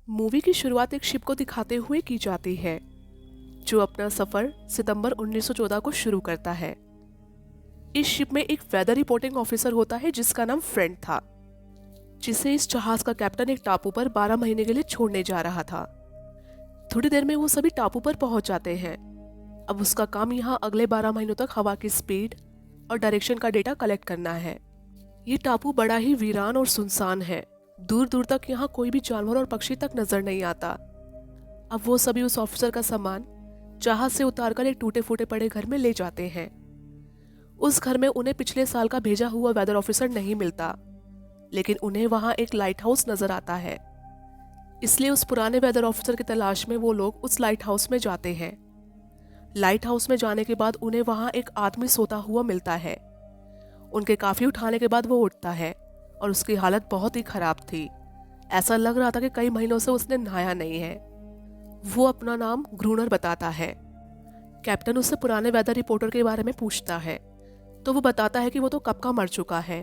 Movie की शुरुआत एक शिप को दिखाते हुए की जाती है जो अपना सफर सितंबर 1914 को शुरू करता है। इस शिप में एक वेदर रिपोर्टिंग ऑफिसर होता है जिसका नाम फ्रेंड था, जिसे इस जहाज का कैप्टन एक टापू पर 12 महीने के लिए छोड़ने जा रहा था। थोड़ी देर में वो सभी टापू पर पहुंच जाते हैं। अब उसका काम यहाँ अगले 12 महीनों तक हवा की स्पीड और डायरेक्शन का डेटा कलेक्ट करना है। ये टापू बड़ा ही वीरान और सुनसान है। दूर दूर तक यहाँ कोई भी जानवर और पक्षी तक नजर नहीं आता। अब वो सभी उस ऑफिसर का सामान जहाज से उतारकर एक टूटे फूटे पड़े घर में ले जाते हैं। उस घर में उन्हें पिछले साल का भेजा हुआ वेदर ऑफिसर नहीं मिलता, लेकिन उन्हें वहां एक लाइट हाउस नजर आता है। इसलिए उस पुराने वेदर ऑफिसर की तलाश में वो लोग उस लाइट हाउस में जाते हैं। लाइट हाउस में जाने के बाद उन्हें वहां एक आदमी सोता हुआ मिलता है। उनके काफी उठाने के बाद वो उठता है और उसकी हालत बहुत ही खराब थी। ऐसा लग रहा था कि कई महीनों से उसने नहाया नहीं है। वो अपना नाम ग्रूनर बताता है। कैप्टन उससे पुराने वेदर रिपोर्टर के बारे में पूछता है तो वो बताता है कि वो तो कब का मर चुका है।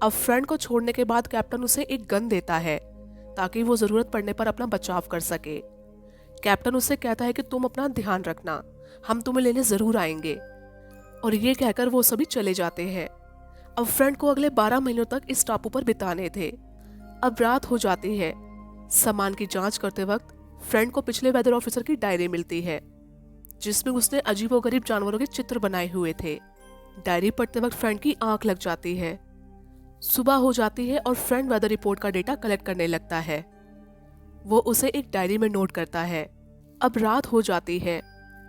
अब फ्रेंड को छोड़ने के बाद कैप्टन उसे एक गन देता है ताकि वो जरूरत पड़ने पर अपना बचाव कर सके। कैप्टन उससे कहता है कि तुम अपना ध्यान रखना, हम तुम्हें लेने जरूर आएंगे। और ये कहकर वो सभी चले जाते हैं। अब फ्रेंड को अगले 12 महीनों तक इस टापू पर बिताने थे। अब रात हो जाती है। सामान की जांच करते वक्त फ्रेंड को पिछले वेदर ऑफिसर की डायरी मिलती है जिसमें उसने अजीबोगरीब जानवरों के चित्र बनाए हुए थे। डायरी पढ़ते वक्त फ्रेंड की आंख लग जाती है। सुबह हो जाती है और फ्रेंड वेदर रिपोर्ट का डेटा कलेक्ट करने लगता है। वो उसे एक डायरी में नोट करता है। अब रात हो जाती है।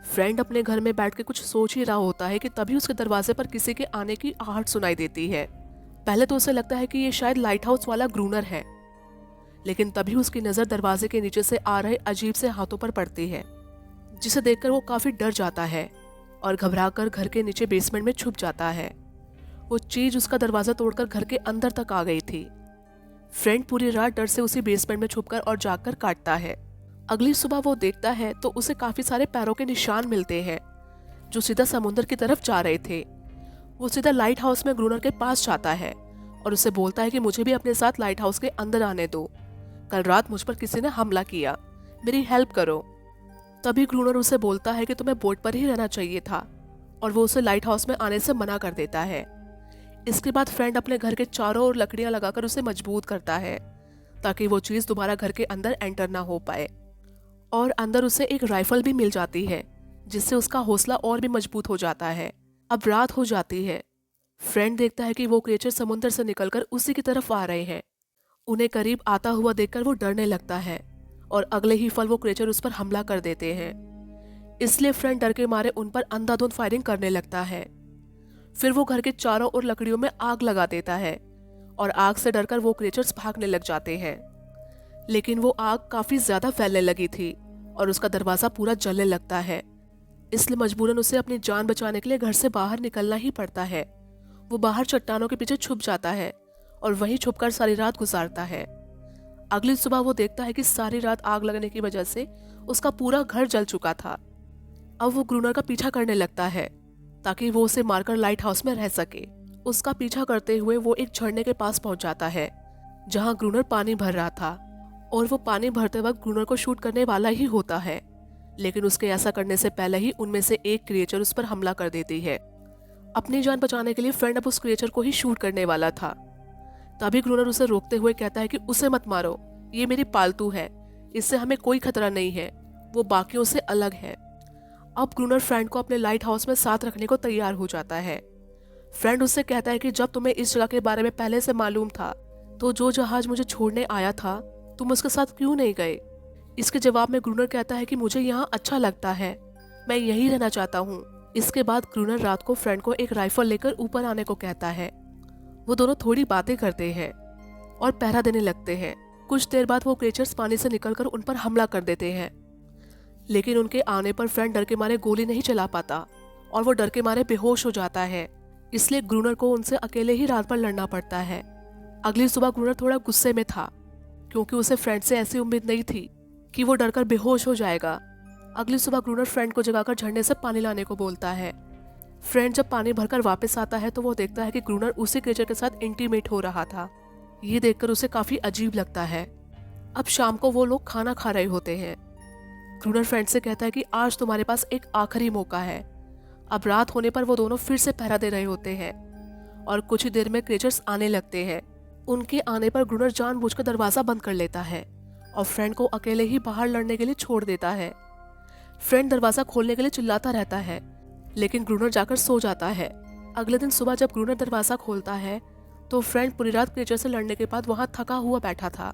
फ्रेंड अपने घर में बैठ के कुछ सोच ही रहा होता है कि तभी उसके दरवाजे पर किसी के आने की आहट सुनाई देती है। पहले तो उसे लगता है कि ये शायद लाइट हाउस वाला ग्रूनर है, लेकिन तभी उसकी नजर दरवाजे के नीचे से आ रहे अजीब से हाथों पर पड़ती है, जिसे देखकर वो काफी डर जाता है और घबराकर घर के नीचे बेसमेंट में छुप जाता है। वो चीज उसका दरवाजा तोड़कर घर के अंदर तक आ गई थी। फ्रेंड पूरी रात डर से उसी बेसमेंट में छुपकर और जागकर काटता है। अगली सुबह वो देखता है तो उसे काफी सारे पैरों के निशान मिलते हैं जो सीधा समुद्र की तरफ जा रहे थे। वो सीधा लाइट हाउस में ग्रूनर के पास जाता है और उसे बोलता है कि मुझे भी अपने साथ लाइट हाउस के अंदर आने दो। कल रात मुझ पर किसी ने हमला किया, मेरी हेल्प करो। तभी ग्रूनर उसे बोलता है कि तुम्हें बोट पर ही रहना चाहिए था, और वो उसे लाइट हाउस में आने से मना कर देता है। इसके बाद फ्रेंड अपने घर के चारों ओर लकड़ियां लगाकर उसे मजबूत करता है ताकि वो चीज दोबारा घर के अंदर एंटर ना हो पाए। और अंदर उसे एक राइफल भी मिल जाती है जिससे उसका हौसला और भी मजबूत हो जाता है। अब रात हो जाती है। फ्रेंड देखता है कि वो क्रिएचर समुद्र से निकलकर उसी की तरफ आ रहे हैं। उन्हें करीब आता हुआ देखकर वो डरने लगता है और अगले ही पल वो क्रिएचर उस पर हमला कर देते हैं। इसलिए फ्रेंड डर के मारे उन पर अंधाधुंध फायरिंग करने लगता है। फिर वो घर के चारों ओर लकड़ियों में आग लगा देता है और आग से डरकर वो क्रिएचर्स भागने लग जाते हैं। लेकिन वो आग काफी ज्यादा फैलने लगी थी और उसका दरवाजा पूरा जलने लगता है। इसलिए मजबूरन उसे अपनी जान बचाने के लिए घर से बाहर निकलना ही पड़ता है। वो बाहर चट्टानों के पीछे छुप जाता है और वहीं छुपकर सारी रात गुजारता है। अगली सुबह वो देखता है कि सारी रात आग लगने की वजह से उसका पूरा घर जल चुका था। अब वो ग्रूनर का पीछा करने लगता है ताकि वो उसे मारकर लाइट हाउस में रह सके। उसका पीछा करते हुए वो एक झरने के पास पहुंच जाता है जहां ग्रूनर पानी भर रहा था, और वो पानी भरते वक्त ग्रूनर को शूट करने वाला ही होता है। लेकिन उसके ऐसा करने से पहले ही उनमें से एक क्रिएचर उस पर हमला कर देती है। अपनी जान बचाने के लिए फ्रेंड अब उस क्रिएचर को ही शूट करने वाला था। तभी ग्रूनर उसे रोकते हुए कहता है कि उसे मत मारो, ये मेरी पालतू है, इससे हमें कोई खतरा नहीं है, वो बाकियों से अलग है। अब ग्रूनर फ्रेंड को अपने लाइट हाउस में साथ रखने को तैयार हो जाता है। फ्रेंड उससे कहता है कि जब तुम्हें इस जगह के बारे में पहले से मालूम था तो जो जहाज मुझे छोड़ने आया था तुम उसके साथ क्यों नहीं गए। इसके जवाब में ग्रूनर कहता है कि मुझे यहाँ अच्छा लगता है, मैं यहीं रहना चाहता हूँ। इसके बाद ग्रूनर रात को फ्रेंड को एक राइफल लेकर ऊपर आने को कहता है। वो दोनों थोड़ी बातें करते हैं और पहरा देने लगते हैं। कुछ देर बाद वो क्रिएचर्स पानी से निकलकर उन पर हमला कर देते हैं, लेकिन उनके आने पर फ्रेंड डर के मारे गोली नहीं चला पाता और वो डर के मारे बेहोश हो जाता है। इसलिए ग्रूनर को उनसे अकेले ही रात पर लड़ना पड़ता है। अगली सुबह ग्रूनर थोड़ा गुस्से में था क्योंकि उसे फ्रेंड से ऐसी उम्मीद नहीं थी कि वो डरकर बेहोश हो जाएगा। अगली सुबह ग्रूनर फ्रेंड को जगाकर झरने से पानी लाने को बोलता है। फ्रेंड जब पानी भरकर वापस आता है तो वो देखता है कि ग्रूनर उसी क्रिएचर के साथ इंटीमेट हो रहा था। ये देखकर उसे काफी अजीब लगता है। अब शाम को वो लोग खाना खा रहे होते हैं। ग्रूनर फ्रेंड से कहता है कि आज तुम्हारे पास एक आखिरी मौका है। अब रात होने पर वो दोनों फिर से पहरा दे रहे होते हैं और कुछ ही देर में क्रीचर्स आने लगते हैं। उनके आने पर ग्रूनर जानबूझकर दरवाजा बंद कर लेता है और फ्रेंड को अकेले ही बाहर लड़ने के लिए छोड़ देता है। फ्रेंड दरवाजा खोलने के लिए चिल्लाता रहता है, लेकिन ग्रूनर जाकर सो जाता है। अगले दिन सुबह जब ग्रूनर दरवाजा खोलता है तो फ्रेंड पूरी रात क्रीचर से लड़ने के बाद वहां थका हुआ बैठा था।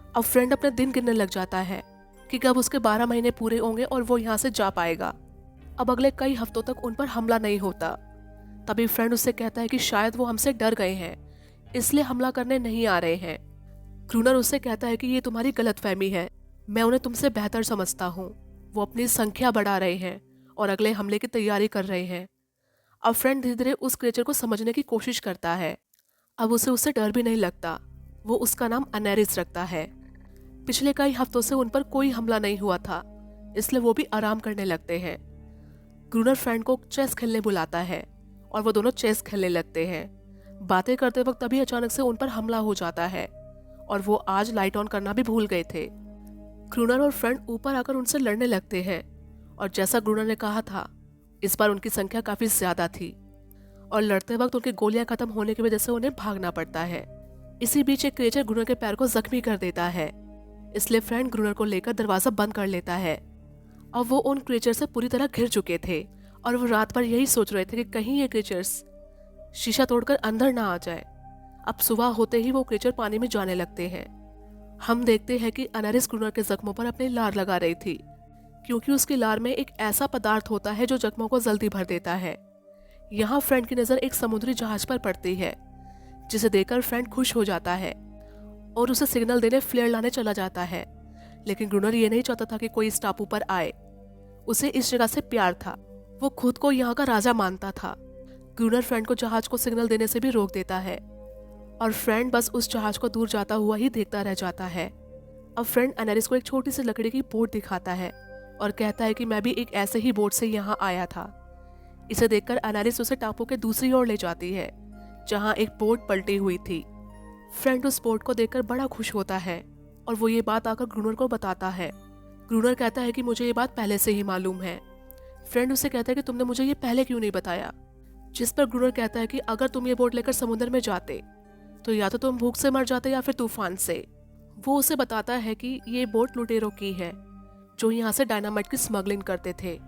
अब फ्रेंड अपने दिन गिनने लग जाता है कि कब उसके 12 महीने पूरे होंगे और वो यहाँ से जा पाएगा। अब अगले कई हफ्तों तक उन पर हमला नहीं होता। तभी फ्रेंड उससे कहता है कि शायद वो हमसे डर गए हैं, इसलिए हमला करने नहीं आ रहे हैं। ग्रूनर उससे कहता है कि ये तुम्हारी गलतफहमी है, मैं उन्हें तुमसे बेहतर समझता हूँ। वो अपनी संख्या बढ़ा रहे हैं और अगले हमले की तैयारी कर रहे हैं। अब फ्रेंड धीरे धीरे उस क्रिएचर को समझने की कोशिश करता है। अब उसे उससे डर भी नहीं लगता। वो उसका नाम अनेरिस रखता है। पिछले कई हफ्तों से उन पर कोई हमला नहीं हुआ था, इसलिए वो भी आराम करने लगते हैं। ग्रूनर फ्रेंड को चेस खेलने बुलाता है और वो दोनों चेस खेलने लगते हैं। बातें करते वक्त तभी अचानक से उन पर हमला हो जाता है और वो आज लाइट ऑन करना भी भूल गए थे। ग्रूनर और फ्रेंड ऊपर आकर उनसे लड़ने लगते हैं और जैसा ग्रूनर ने कहा था, इस बार उनकी संख्या काफी ज्यादा थी और लड़ते वक्त उनकी गोलियां खत्म होने की वजह से उन्हें भागना पड़ता है। इसी बीच एक क्रिएचर ग्रूनर के पैर को जख्मी कर देता है, इसलिए फ्रेंड ग्रूनर को लेकर दरवाजा बंद कर लेता है। अब वो उन क्रिएचर से पूरी तरह घिर चुके थे और वो रात भर यही सोच रहे थे कि कहीं ये क्रिएचर्स शीशा तोड़कर अंदर ना आ जाए। अब सुबह होते ही वो क्रिएचर पानी में जाने लगते हैं। हम देखते हैं कि अनेरिस ग्रूनर के जख्मों पर अपनी लार लगा रही थी, क्योंकि उसकी लार में एक ऐसा पदार्थ होता है जो जख्मों को जल्दी भर देता है। यहाँ फ्रेंड की नजर एक समुद्री जहाज पर पड़ती है, जिसे देखकर फ्रेंड खुश हो जाता है और उसे सिग्नल देने फ्लेयर लाने चला जाता है। लेकिन ग्रूनर ये नहीं चाहता था कि कोई इस टापू पर आए। उसे इस जगह से प्यार था, वो खुद को यहाँ का राजा मानता था। ग्रूनर फ्रेंड को जहाज को सिग्नल देने से भी रोक देता है और फ्रेंड बस उस जहाज को दूर जाता हुआ ही देखता रह जाता है। अब फ्रेंड अनेरिस को एक छोटी सी लकड़ी की बोट दिखाता है और कहता है कि मैं भी एक ऐसे ही बोट से यहाँ आया था। इसे देखकर अनेरिस उसे टापू के दूसरी ओर ले जाती है, जहाँ एक बोट पलटी हुई थी। फ्रेंड उस बोट को देखकर बड़ा खुश होता है और वो ये बात आकर ग्रूनर को बताता है। ग्रूनर कहता है कि मुझे ये बात पहले से ही मालूम है। फ्रेंड उससे कहता है कि तुमने मुझे ये पहले क्यों नहीं बताया। जिस पर ग्रूनर कहता है कि अगर तुम ये बोट लेकर समुद्र में जाते तो या तो तुम भूख से मर जाते या फिर तूफान से। वो उसे बताता है कि ये बोट लुटेरों की है, जो यहाँ से डायनामाइट की स्मगलिंग करते थे।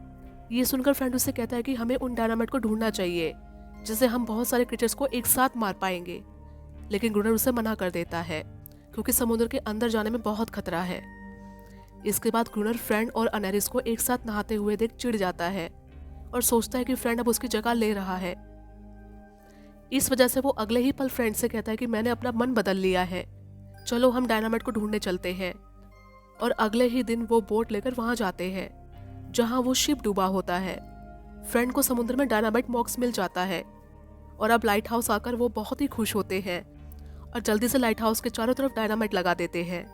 ये सुनकर फ्रेंड उससे कहता है कि हमें उन डायनामाइट को ढूंढना चाहिए, जिससे हम बहुत सारे क्रिएचर्स को एक साथ मार पाएंगे। लेकिन ग्रूनर उसे मना कर देता है, क्योंकि समुद्र के अंदर जाने में बहुत खतरा है। इसके बाद ग्रूनर फ्रेंड और अनेरिस को एक साथ नहाते हुए देख चिढ़ जाता है और सोचता है कि फ्रेंड अब उसकी जगह ले रहा है। इस वजह से वो अगले ही पल फ्रेंड से कहता है कि मैंने अपना मन बदल लिया है, चलो हम डायनामाइट को ढूंढने चलते हैं। और अगले ही दिन वो बोट लेकर वहां जाते हैं, जहां वो शिप डूबा होता है। फ्रेंड को समुद्र में डायनामाइट बॉक्स मिल जाता है और अब लाइट हाउस आकर वो बहुत ही खुश होते हैं और जल्दी से लाइट हाउस के चारों तरफ डायनामाइट लगा देते हैं।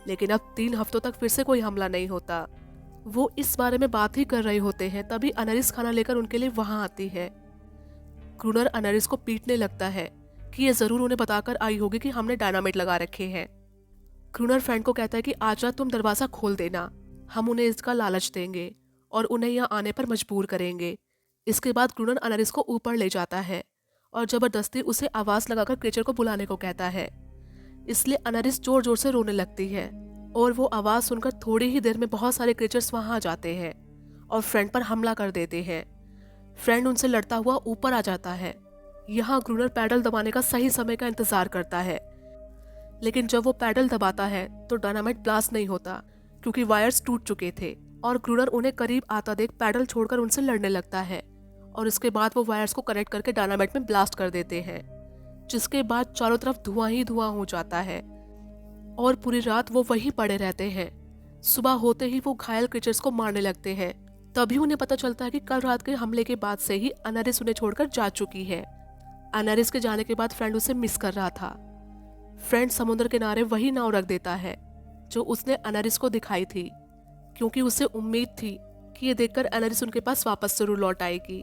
लेकिन अब 3 हफ्तों तक फिर से कोई हमला नहीं होता। वो इस बारे में बात ही कर रहे होते हैं, तभी अनेरिस खाना लेकर उनके लिए वहां आती है। ग्रूनर अनेरिस को पीटने लगता है कि ये जरूर उन्हें बताकर आई होगी कि हमने डायनामाइट लगा रखे हैं। ग्रूनर फ्रेंड को कहता है कि आज रात तुम दरवाजा खोल देना, हम उन्हें इसका लालच देंगे और उन्हें यहाँ आने पर मजबूर करेंगे। इसके बाद ग्रूनर अनेरिस को ऊपर ले जाता है और जबरदस्ती उसे आवाज लगाकर क्रिएचर को बुलाने को कहता है। इसलिए अनेरिस जोर जोर से रोने लगती है और वो आवाज सुनकर थोड़ी ही देर में बहुत सारे क्रिएचर्स वहां आ जाते हैं और फ्रेंड पर हमला कर देते हैं। फ्रेंड उनसे लड़ता हुआ ऊपर आ जाता है। यहाँ ग्रूनर पैडल दबाने का सही समय का इंतजार करता है, लेकिन जब वो पैडल दबाता है तो डायनामाइट ब्लास्ट नहीं होता, क्योंकि वायर्स टूट चुके थे। और ग्रूनर उन्हें करीब आता देख पैडल छोड़कर उनसे लड़ने लगता है और इसके बाद वो वायर्स को कनेक्ट करके डायनामाइट में ब्लास्ट कर देते हैं, जिसके बाद चारों तरफ धुआं ही धुआं हो जाता है और पूरी रात वो वहीं पड़े रहते हैं। सुबह होते ही वो घायल क्रिएचर्स को मारने लगते हैं। तभी उन्हें पता चलता है कि कल रात के हमले के बाद से ही अनेरिस उन्हें छोड़कर जा चुकी है। अनेरिस के जाने के बाद फ्रेंड उसे मिस कर रहा था। फ्रेंड समुद्र किनारे वही नाव रख देता है जो उसने अनेरिस को दिखाई थी, क्योंकि उसे उम्मीद थी कि ये देखकर अनेरिस उनके पास वापस जरूर लौट आएगी।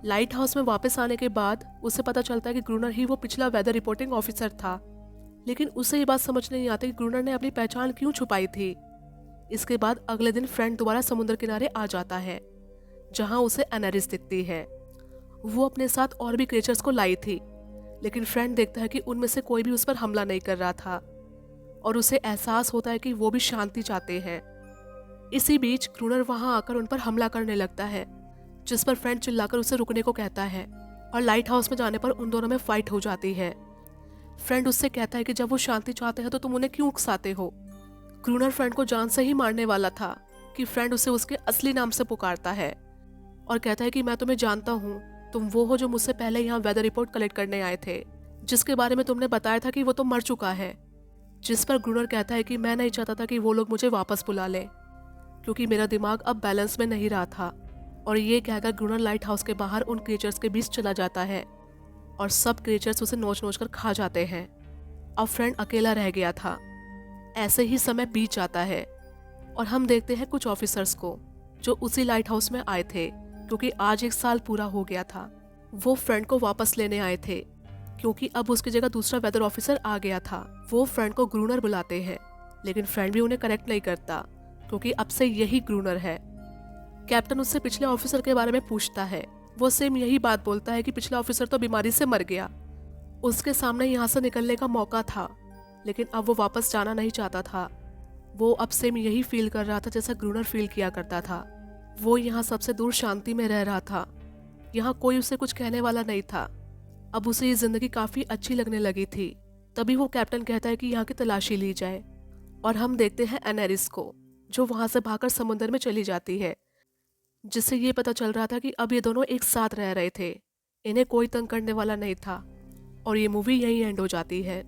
लाइट हाउस में वापस आने के बाद उसे पता चलता है कि ग्रूनर ही वो पिछला वेदर रिपोर्टिंग ऑफिसर था, लेकिन उसे ये बात समझ नहीं आती कि ग्रूनर ने अपनी पहचान क्यों छुपाई थी। इसके बाद अगले दिन फ्रेंड दोबारा समुद्र किनारे आ जाता है, जहां उसे एनेरिस दिखती है। वो अपने साथ और भी क्रिएचर्स को लाई थी, लेकिन फ्रेंड देखता है कि उनमें से कोई भी उस पर हमला नहीं कर रहा था और उसे एहसास होता है कि वो भी शांति चाहते हैं। इसी बीच ग्रूनर वहां आकर उन पर हमला करने लगता है, जिस पर फ्रेंड चिल्लाकर उसे रुकने को कहता है और लाइट हाउस में जाने पर उन दोनों में फाइट हो जाती है। फ्रेंड उससे कहता है कि जब वो शांति चाहते हैं तो तुम उन्हें क्यों उकसाते हो। ग्रूनर फ्रेंड को जान से ही मारने वाला था कि फ्रेंड उसे उसके असली नाम से पुकारता है और कहता है कि मैं तुम्हें जानता हूँ, तुम वो हो जो मुझसे पहले यहाँ वेदर रिपोर्ट कलेक्ट करने आए थे, जिसके बारे में तुमने बताया था कि वो तो मर चुका है। जिस पर ग्रूनर कहता है कि मैं नहीं चाहता था कि वो लोग मुझे वापस बुला लें, क्योंकि मेरा दिमाग अब बैलेंस में नहीं रहा था। और ये कहकर ग्रूनर लाइट हाउस के बाहर उन क्रिएचर्स के बीच चला जाता है और सब क्रिएचर्स उसे नोच नोच कर खा जाते हैं। अब फ्रेंड अकेला रह गया था। ऐसे ही समय बीत जाता है और हम देखते हैं कुछ ऑफिसर्स को जो उसी लाइट हाउस में आए थे, क्योंकि आज 1 साल पूरा हो गया था। वो फ्रेंड को वापस लेने आए थे, क्योंकि अब उसकी जगह दूसरा वेदर ऑफिसर आ गया था। वो फ्रेंड को ग्रूनर बुलाते हैं, लेकिन फ्रेंड भी उन्हें करेक्ट नहीं करता, क्योंकि अब से यही ग्रूनर है। कैप्टन उससे पिछले ऑफिसर के बारे में पूछता है। वो सेम यही बात बोलता है कि पिछला ऑफिसर तो बीमारी से मर गया। उसके सामने यहाँ से निकलने का मौका था, लेकिन अब वो वापस जाना नहीं चाहता था। वो अब सेम यही फील कर रहा था जैसा ग्रूनर फील किया करता था। वो यहाँ सबसे दूर शांति में रह रहा था। यहाँ कोई उसे कुछ कहने वाला नहीं था। अब उसे ये जिंदगी काफी अच्छी लगने लगी थी। तभी वो कैप्टन कहता है कि यहाँ की तलाशी ली जाए और हम देखते हैं एनेरिस को, जो वहां से भागकर समुद्र में चली जाती है, जिससे ये पता चल रहा था कि अब ये दोनों एक साथ रह रहे थे। इन्हें कोई तंग करने वाला नहीं था और ये मूवी यहीं एंड हो जाती है।